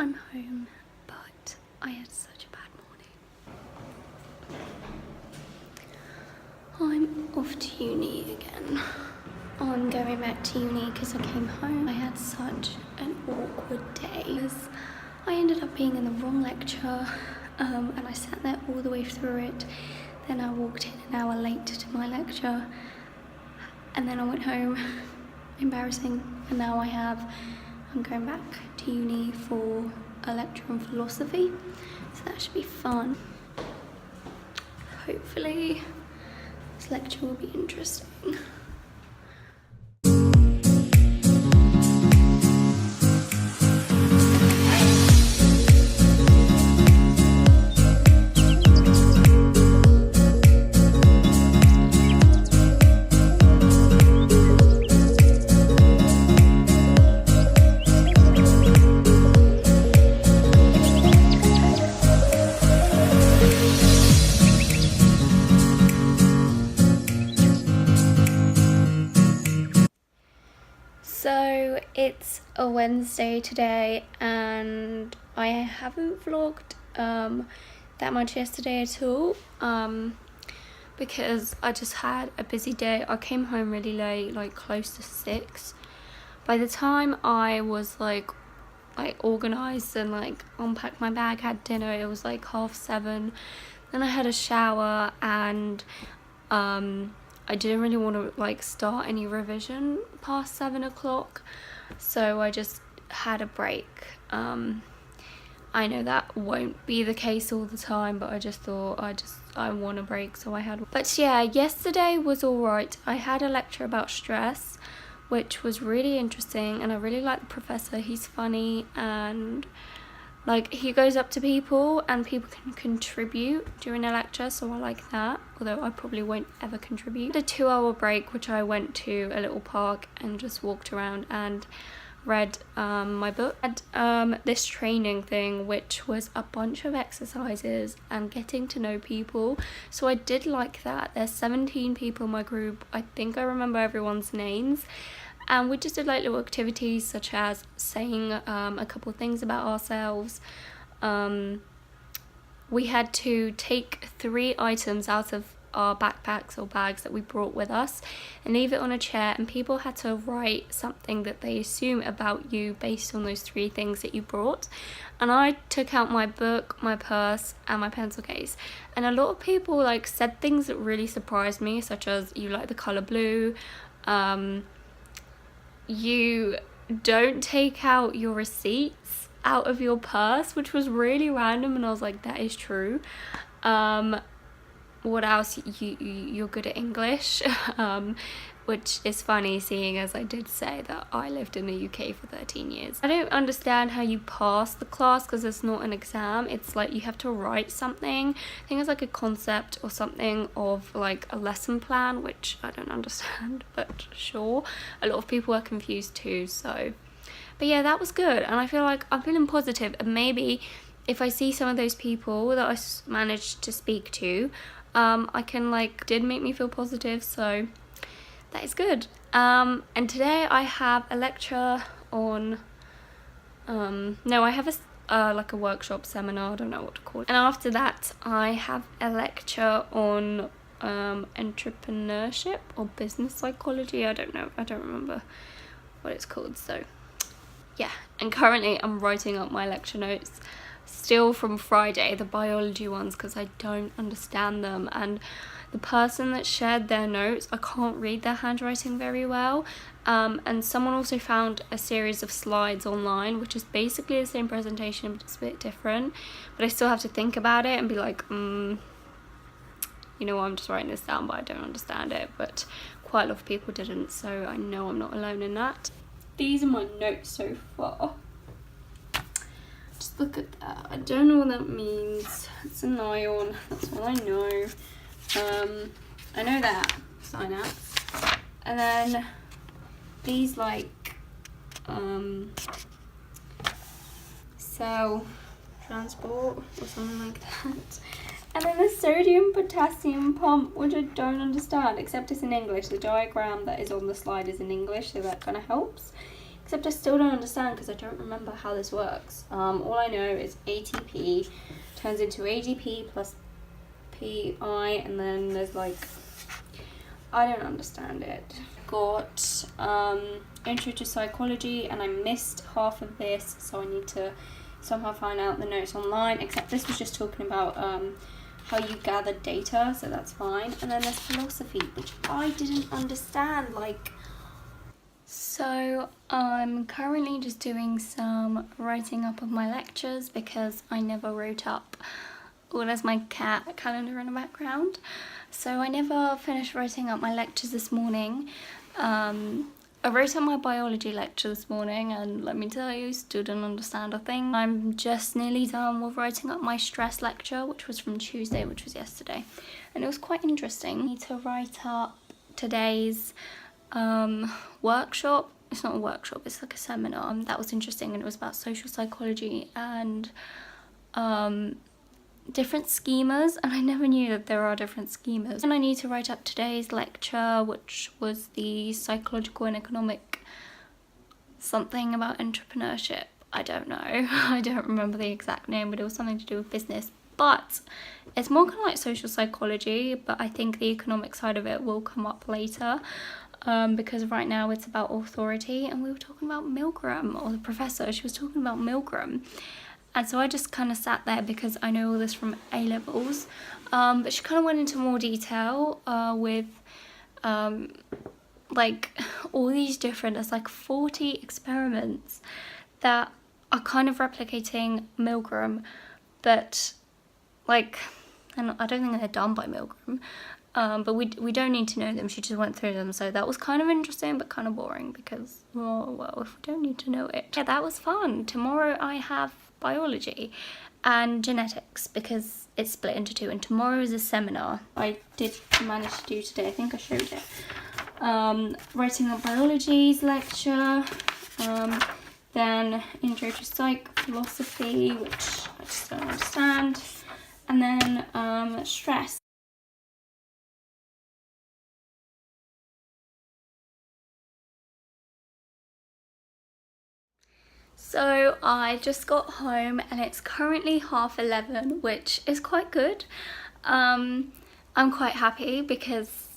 I'm home, but I had such a bad morning. I'm off to uni again. I'm going back to uni because I came home. I had such an awkward day. I ended up being in the wrong lecture, and I sat there all the way through it. Then I walked in an hour late to my lecture, and then I went home. Embarrassing. And now I'm going back to uni for a lecture on philosophy, so that should be fun. Hopefully this lecture will be interesting. So it's a Wednesday today and I haven't vlogged that much yesterday at all because I just had a busy day. I came home really late, like close to 6. By the time I was like organised and like unpacked my bag, had dinner, it was like 7:30. Then I had a shower and I didn't really want to like start any revision past 7 o'clock, so I just had a break. I know that won't be the case all the time, but I just thought I want a break, so I had. But yeah, yesterday was alright. I had a lecture about stress, which was really interesting, and I really like the professor. He's funny and like he goes up to people and people can contribute during a lecture, so I like that, although I probably won't ever contribute. A 2-hour break, which I went to a little park and just walked around and read my book. I had this training thing, which was a bunch of exercises and getting to know people, so I did like that. There's 17 people in my group. I think I remember everyone's names. And we just did like little activities such as saying a couple of things about ourselves. We had to take 3 items out of our backpacks or bags that we brought with us and leave it on a chair, and people had to write something that they assume about you based on those 3 things that you brought. And I took out my book, my purse and my pencil case, and a lot of people like said things that really surprised me, such as you like the colour blue, you don't take out your receipts out of your purse, which was really random, and I was like, that is true. What else? You're good at English, which is funny seeing as I did say that I lived in the UK for 13 years. I don't understand how you pass the class because it's not an exam. It's like you have to write something. I think it's like a concept or something of like a lesson plan, which I don't understand, but sure. A lot of people are confused too, so. But yeah, that was good, and I feel like I'm feeling positive, and maybe if I see some of those people that I managed to speak to, I can like, did make me feel positive, so that is good. And today I have a lecture on, no, I have a like a workshop seminar, I don't know what to call it. And after that I have a lecture on entrepreneurship or business psychology, I don't know, I don't remember what it's called, so yeah. And currently I'm writing up my lecture notes still from Friday, the biology ones, because I don't understand them, and the person that shared their notes, I can't read their handwriting very well, and someone also found a series of slides online which is basically the same presentation but it's a bit different, but I still have to think about it and be like, you know what, I'm just writing this down but I don't understand it. But quite a lot of people didn't, so I know I'm not alone in that. These are my notes so far. Just look at that. I don't know what that means. It's an ion, that's all I know. I know that, synapse. And then these like cell transport or something like that. And then the sodium potassium pump, which I don't understand, except it's in English. The diagram that is on the slide is in English, so that kind of helps. except I still don't understand because I don't remember how this works. All I know is ATP turns into ADP plus PI, and then there's like, I don't understand it. Got intro to psychology, and I missed half of this, so I need to somehow find out the notes online, except this was just talking about how you gather data, so that's fine. And then there's philosophy, which I didn't understand, like. So I'm currently just doing some writing up of my lectures because I never wrote up. Well, there's my cat calendar in the background. So I never finished writing up my lectures this morning. I wrote up my biology lecture this morning, and let me tell you, still didn't understand a thing. I'm just nearly done with writing up my stress lecture, which was from Tuesday, which was yesterday. And it was quite interesting. I need to write up today's workshop. It's not a workshop, it's like a seminar. That was interesting, and it was about social psychology and different schemas, and I never knew that there are different schemas. And I need to write up today's lecture, which was the psychological and economic something about entrepreneurship. I don't know. I don't remember the exact name, but it was something to do with business. But it's more kind of like social psychology, but I think the economic side of it will come up later. Because right now it's about authority, and we were talking about Milgram, or the professor, she was talking about Milgram. And so I just kind of sat there because I know all this from A-levels. But she kind of went into more detail with like all these different, there's like 40 experiments that are kind of replicating Milgram, but like, and I don't think they're done by Milgram. But we don't need to know them, she just went through them, so that was kind of interesting but kind of boring because, well, if we don't need to know it. Yeah, that was fun. Tomorrow I have biology and genetics because it's split into two, and tomorrow is a seminar. I did manage to do today, I think I showed it. Writing up biology's lecture, then intro to psych, philosophy, which I just don't understand, and then stress. So I just got home and it's currently 11:30, which is quite good. I'm quite happy because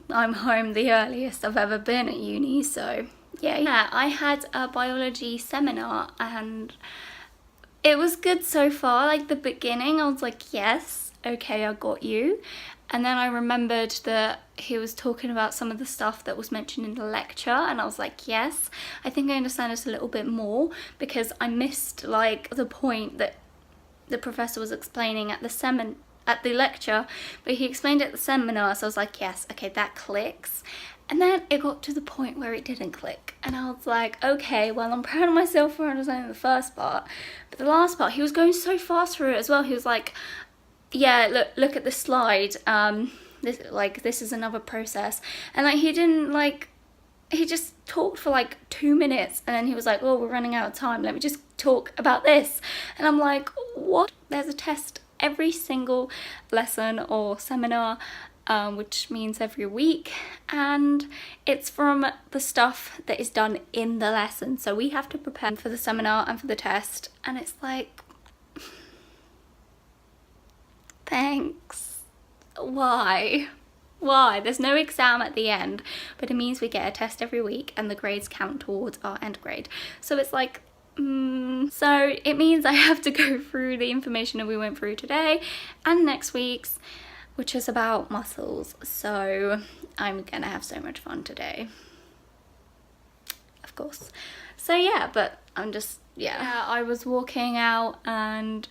I'm home the earliest I've ever been at uni, so yeah. I had a biology seminar and it was good so far. Like the beginning, I was like, yes, okay, I got you. And then I remembered that he was talking about some of the stuff that was mentioned in the lecture, and I was like, yes, I think I understand this a little bit more, because I missed like the point that the professor was explaining at the lecture, but he explained it at the seminar, so I was like, yes, okay, that clicks. And then it got to the point where it didn't click, and I was like, okay, well, I'm proud of myself for understanding the first part, but the last part, he was going so fast through it as well. He was like, yeah, look at the slide, this is another process, and like he just talked for like 2 minutes, and then he was like, oh, we're running out of time, let me just talk about this. And I'm like, what? There's a test every single lesson or seminar, which means every week, and it's from the stuff that is done in the lesson, so we have to prepare for the seminar and for the test, and it's like, thanks. Why? There's no exam at the end, but it means we get a test every week and the grades count towards our end grade. So it's like, so it means I have to go through the information that we went through today and next week's, which is about muscles. So I'm gonna have so much fun today, of course. So yeah, but I'm just, yeah, I was walking out and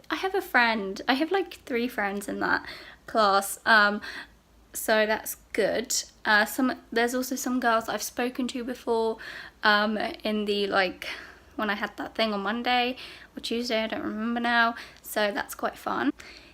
I have a friend. I have like 3 friends in that class, so that's good. There's also some girls I've spoken to before, in the, like, when I had that thing on Monday or Tuesday, I don't remember now, so that's quite fun.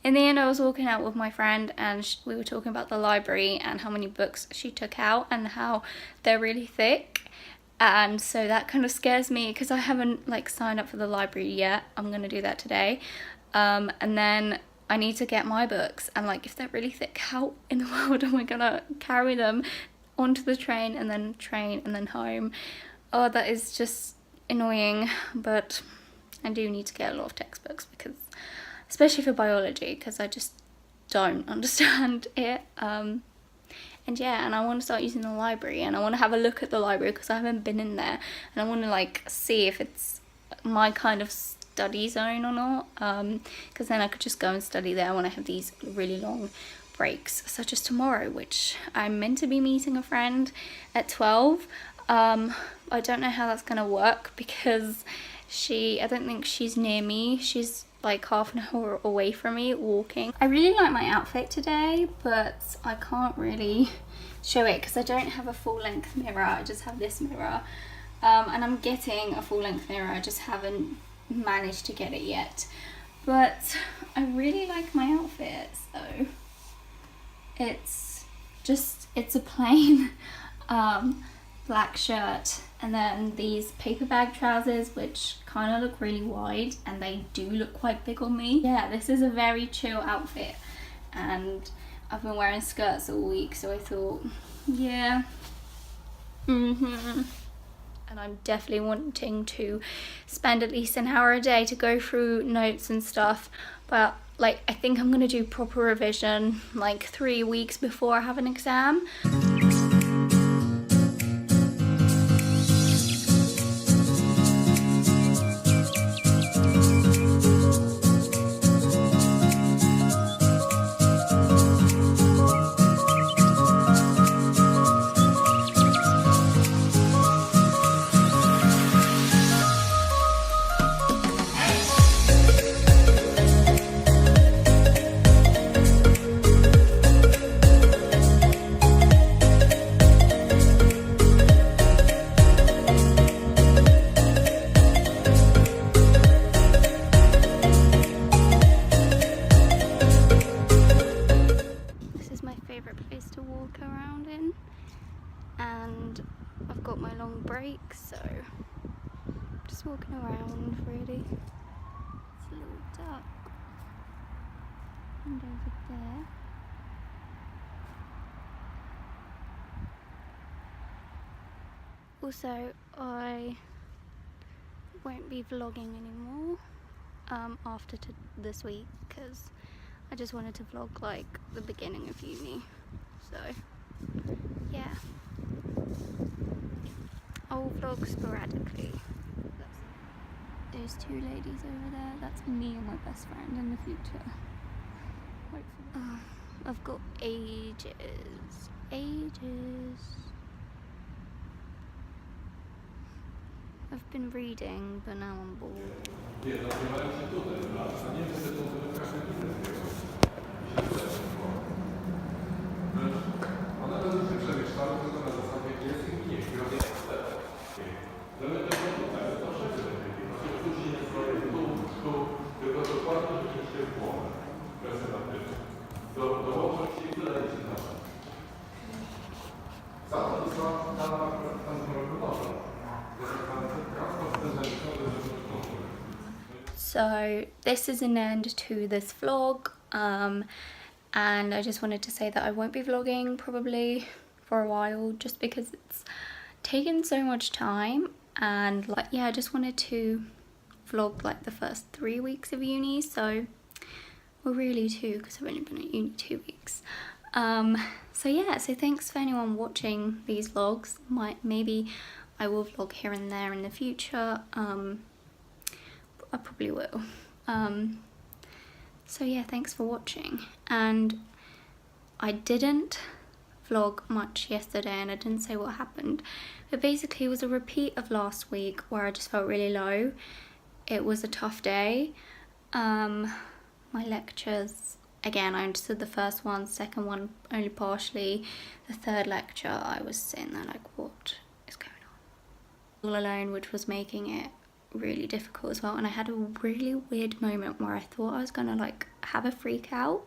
In the end, I was walking out with my friend and we were talking about the library and how many books she took out and how they're really thick. And so that kind of scares me because I haven't like signed up for the library yet. I'm gonna do that today. And then I need to get my books, and like if they're really thick, how in the world am I gonna carry them onto the train and then home? Oh, that is just annoying, but I do need to get a lot of textbooks, because especially for biology, because I just don't understand it. And yeah, and I want to start using the library, and I want to have a look at the library because I haven't been in there, and I want to like see if it's my kind of study zone or not, because then I could just go and study there when I have these really long breaks, such as tomorrow, which I'm meant to be meeting a friend at 12. I don't know how that's gonna work, because I don't think she's near me. She's like half an hour away from me walking. I really like my outfit today, but I can't really show it because I don't have a full-length mirror. I just have this mirror, and I'm getting a full-length mirror. I just haven't managed to get it yet, but I really like my outfit. So it's a plain black shirt, and then these paper bag trousers, which kind of look really wide, and they do look quite big on me. Yeah, this is a very chill outfit, and I've been wearing skirts all week, so I thought, yeah. And I'm definitely wanting to spend at least an hour a day to go through notes and stuff, but like I think I'm gonna do proper revision like 3 weeks before I have an exam. And I've got my long break, so just walking around really. It's a little duck, and over there. Also, I won't be vlogging anymore after this week, because I just wanted to vlog like the beginning of uni, so yeah. I'll vlog sporadically. Those two ladies over there, that's me and my best friend in the future. I've got ages. I've been reading, but now I'm bored. So this is an end to this vlog, and I just wanted to say that I won't be vlogging probably for a while, just because it's taken so much time, and like, yeah, I just wanted to vlog like the first 3 weeks of uni, so, well, really 2, because I've only been at uni 2 weeks. So yeah, so thanks for anyone watching these vlogs. Maybe I will vlog here and there in the future. I probably will. So yeah, thanks for watching. And I didn't vlog much yesterday, and I didn't say what happened, but basically it was a repeat of last week where I just felt really low. It was a tough day. My lectures, again, I understood the first one, second one only partially. The third lecture I was sitting there like, what is going on? All alone, which was making it really difficult as well. And I had a really weird moment where I thought I was gonna like have a freak out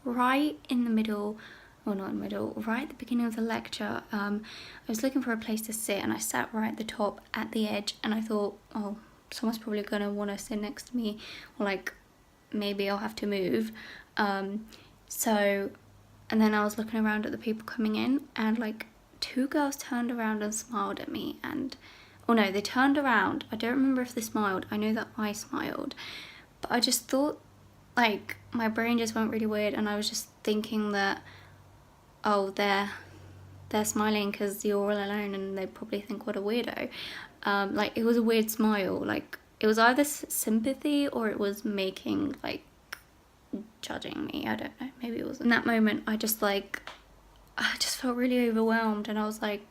right in the middle, or not in the middle, right at the beginning of the lecture. I was looking for a place to sit, and I sat right at the top at the edge, and I thought, oh, someone's probably gonna want to sit next to me, or like maybe I'll have to move. And then I was looking around at the people coming in, and like 2 girls turned around and smiled at me, and oh no, they turned around. I don't remember if they smiled. I know that I smiled, but I just thought, like, my brain just went really weird, and I was just thinking that, oh, they're smiling because you're all alone and they probably think what a weirdo. Like, it was a weird smile. Like, it was either sympathy or it was making, like, judging me. I don't know, maybe it was. In that moment, I just felt really overwhelmed, and I was like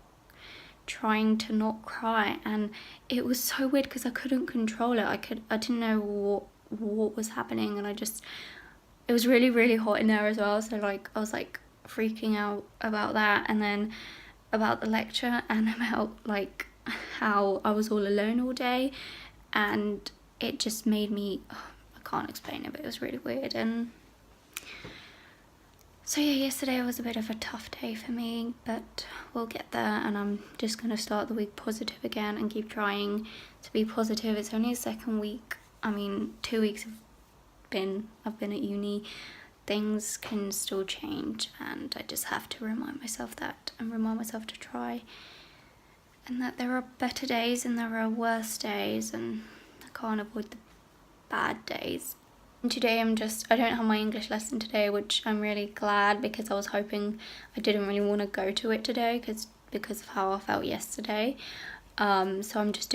trying to not cry, and it was so weird because I couldn't control it. I didn't know what was happening, and it was really, really hot in there as well, so like I was like freaking out about that, and then about the lecture, and about like how I was all alone all day, and it just made me, I can't explain it, but it was really weird. And so yeah, yesterday was a bit of a tough day for me, but we'll get there, and I'm just going to start the week positive again and keep trying to be positive. It's only the second week. I mean, 2 weeks I've been at uni. Things can still change, and I just have to remind myself that, and remind myself to try, and that there are better days and there are worse days, and I can't avoid the bad days. And today I don't have my English lesson today, which I'm really glad, because I was hoping, I didn't really want to go to it today because of how I felt yesterday. So I'm just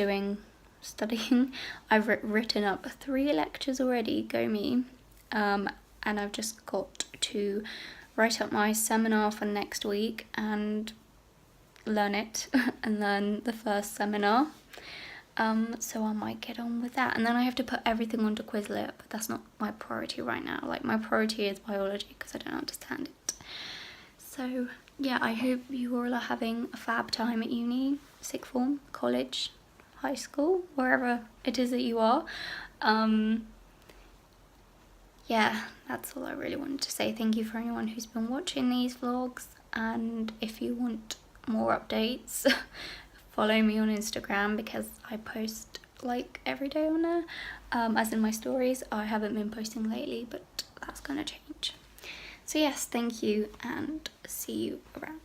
studying. I've written up 3 lectures already, go me. And I've just got to write up my seminar for next week and learn it and learn the first seminar. So I might get on with that, and then I have to put everything onto Quizlet, but that's not my priority right now. Like, my priority is biology because I don't understand it. So yeah, I hope you all are having a fab time at uni, sixth form, college, high school, wherever it is that you are. Yeah, that's all I really wanted to say. Thank you for anyone who's been watching these vlogs, and if you want more updates, follow me on Instagram, because I post like every day on there, as in my stories. I haven't been posting lately, but that's gonna change. So yes, thank you, and see you around.